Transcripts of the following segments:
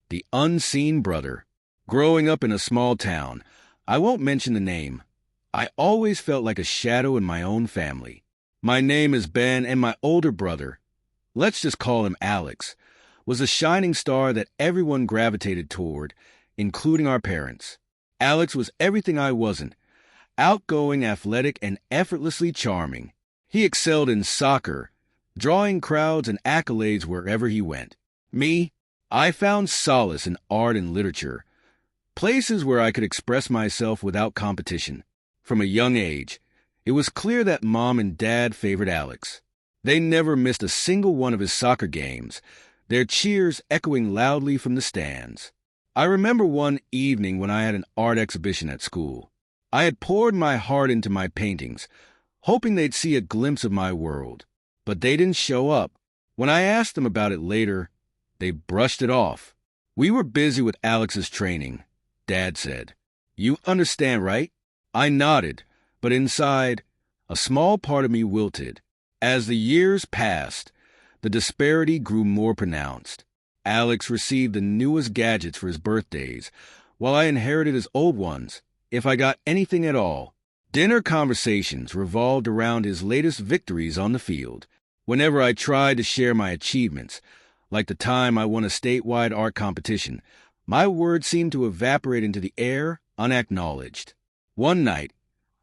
The unseen brother. Growing up in a small town, I won't mention the name, I always felt like a shadow in my own family. My name is Ben, and my older brother, let's just call him Alex, was a shining star that everyone gravitated toward, including our parents. Alex was everything I wasn't: outgoing, athletic, and effortlessly charming. He excelled in soccer, drawing crowds and accolades wherever he went. Me, I found solace in art and literature, places where I could express myself without competition. From a young age, it was clear that Mom and Dad favored Alex. They never missed a single one of his soccer games, their cheers echoing loudly from the stands. I remember one evening when I had an art exhibition at school. I had poured my heart into my paintings, hoping they'd see a glimpse of my world. But they didn't show up. When I asked them about it later, they brushed it off. "We were busy with Alex's training," Dad said. "You understand, right?" I nodded, but inside, a small part of me wilted. As the years passed, the disparity grew more pronounced. Alex received the newest gadgets for his birthdays, while I inherited his old ones, if I got anything at all. Dinner conversations revolved around his latest victories on the field. Whenever I tried to share my achievements, like the time I won a statewide art competition, my words seemed to evaporate into the air unacknowledged. One night,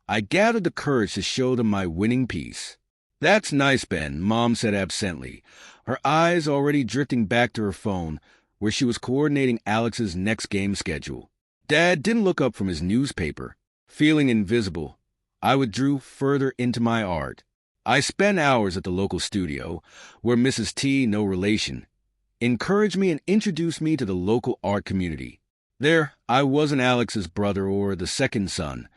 I gathered the courage to show them my winning piece. "That's nice, Ben," Mom said absently, her eyes already drifting back to her phone, where she was coordinating Alex's next game schedule. Dad didn't look up from his newspaper. Feeling invisible, I withdrew further into my art. I spent hours at the local studio, where Mrs. T, no relation, encouraged me and introduced me to the local art community. There, I wasn't Alex's brother or the second son.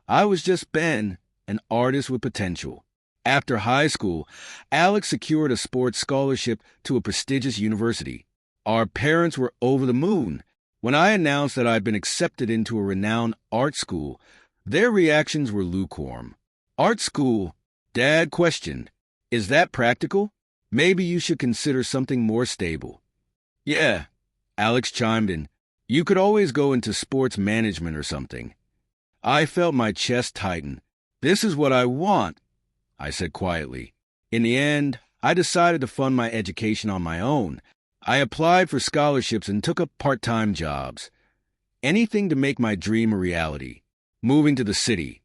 I was just Ben, an artist with potential. After high school, Alex secured a sports scholarship to a prestigious university. Our parents were over the moon. When I announced that I'd been accepted into a renowned art school, their reactions were lukewarm. "Art school?" Dad questioned. "Is that practical? Maybe you should consider something more stable." "Yeah," Alex chimed in. "You could always go into sports management or something." I felt my chest tighten. "This is what I want," I said quietly. In the end, I decided to fund my education on my own. I applied for scholarships and took up part-time jobs. Anything to make my dream a reality. Moving to the city,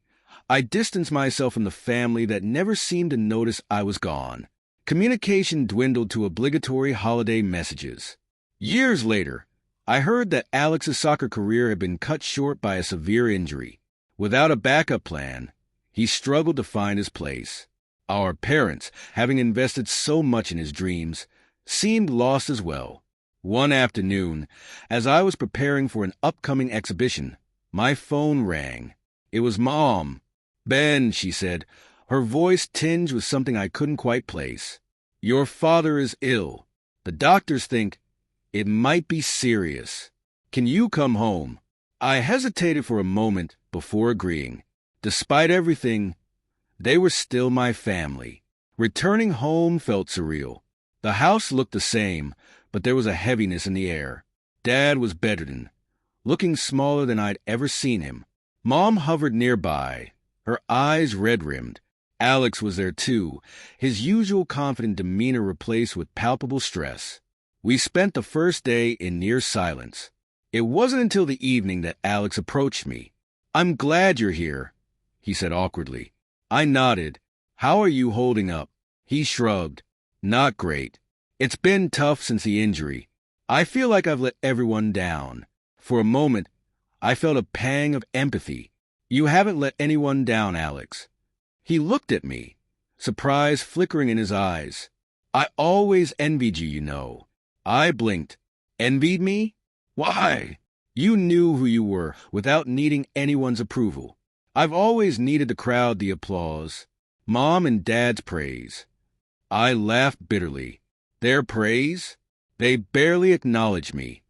I distanced myself from the family that never seemed to notice I was gone. Communication dwindled to obligatory holiday messages. Years later, I heard that Alex's soccer career had been cut short by a severe injury. Without a backup plan, he struggled to find his place. Our parents, having invested so much in his dreams, seemed lost as well. One afternoon, as I was preparing for an upcoming exhibition, my phone rang. It was Mom. "Ben," she said, her voice tinged with something I couldn't quite place. "Your father is ill. The doctors think it might be serious. Can you come home?" I hesitated for a moment before agreeing. Despite everything, they were still my family. Returning home felt surreal. The house looked the same, but there was a heaviness in the air. Dad was bedridden, looking smaller than I'd ever seen him. Mom hovered nearby, her eyes red-rimmed. Alex was there too, his usual confident demeanor replaced with palpable stress. We spent the first day in near silence. It wasn't until the evening that Alex approached me. "I'm glad you're here," he said awkwardly. I nodded. "How are you holding up?" He shrugged. "Not great. It's been tough since the injury. I feel like I've let everyone down." For a moment, I felt a pang of empathy. "You haven't let anyone down, Alex." He looked at me, surprise flickering in his eyes. "I always envied you, you know." I blinked. "Envied me? Why?" "You knew who you were without needing anyone's approval. I've always needed the crowd, the applause. Mom and Dad's praise." I laughed bitterly. "Their praise? They barely acknowledge me."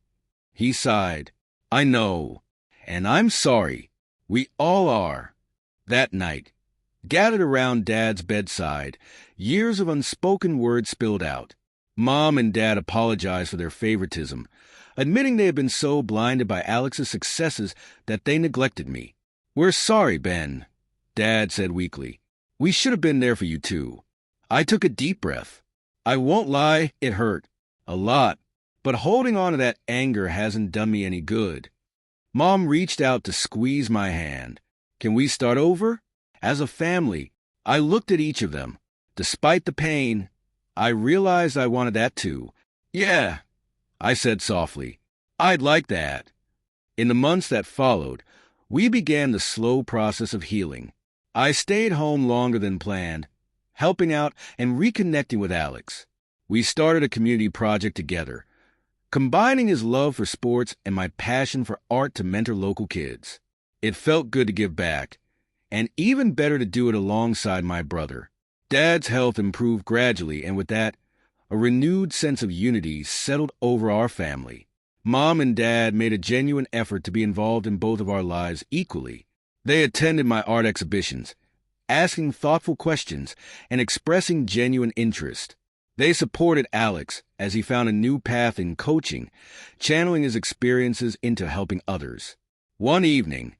He sighed. "I know, and I'm sorry. We all are." That night, gathered around Dad's bedside, years of unspoken words spilled out. Mom and Dad apologized for their favoritism, admitting they had been so blinded by Alex's successes that they neglected me. "We're sorry, Ben," Dad said weakly. "We should have been there for you too." I took a deep breath. I won't lie, it hurt. A lot. But holding on to that anger hasn't done me any good. Mom reached out to squeeze my hand. "Can we start over?" As a family, I looked at each of them. Despite the pain, I realized I wanted that too. "Yeah," I said softly. "I'd like that." In the months that followed, we began the slow process of healing. I stayed home longer than planned, helping out and reconnecting with Alex. We started a community project together, combining his love for sports and my passion for art to mentor local kids. It felt good to give back, and even better to do it alongside my brother. Dad's health improved gradually, and with that, a renewed sense of unity settled over our family. Mom and Dad made a genuine effort to be involved in both of our lives equally. They attended my art exhibitions, asking thoughtful questions and expressing genuine interest. They supported Alex as he found a new path in coaching, channeling his experiences into helping others. One evening,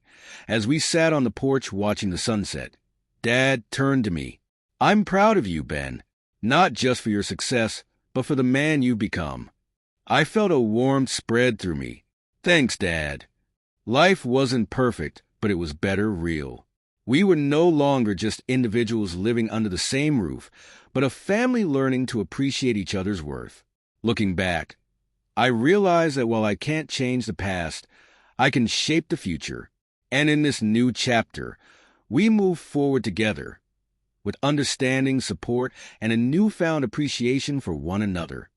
as we sat on the porch watching the sunset, Dad turned to me. "I'm proud of you, Ben, not just for your success, but for the man you've become." I felt a warmth spread through me. "Thanks, Dad." Life wasn't perfect, but it was better real. We were no longer just individuals living under the same roof, but a family learning to appreciate each other's worth. Looking back, I realize that while I can't change the past, I can shape the future. And in this new chapter, we move forward together, with understanding, support, and a newfound appreciation for one another.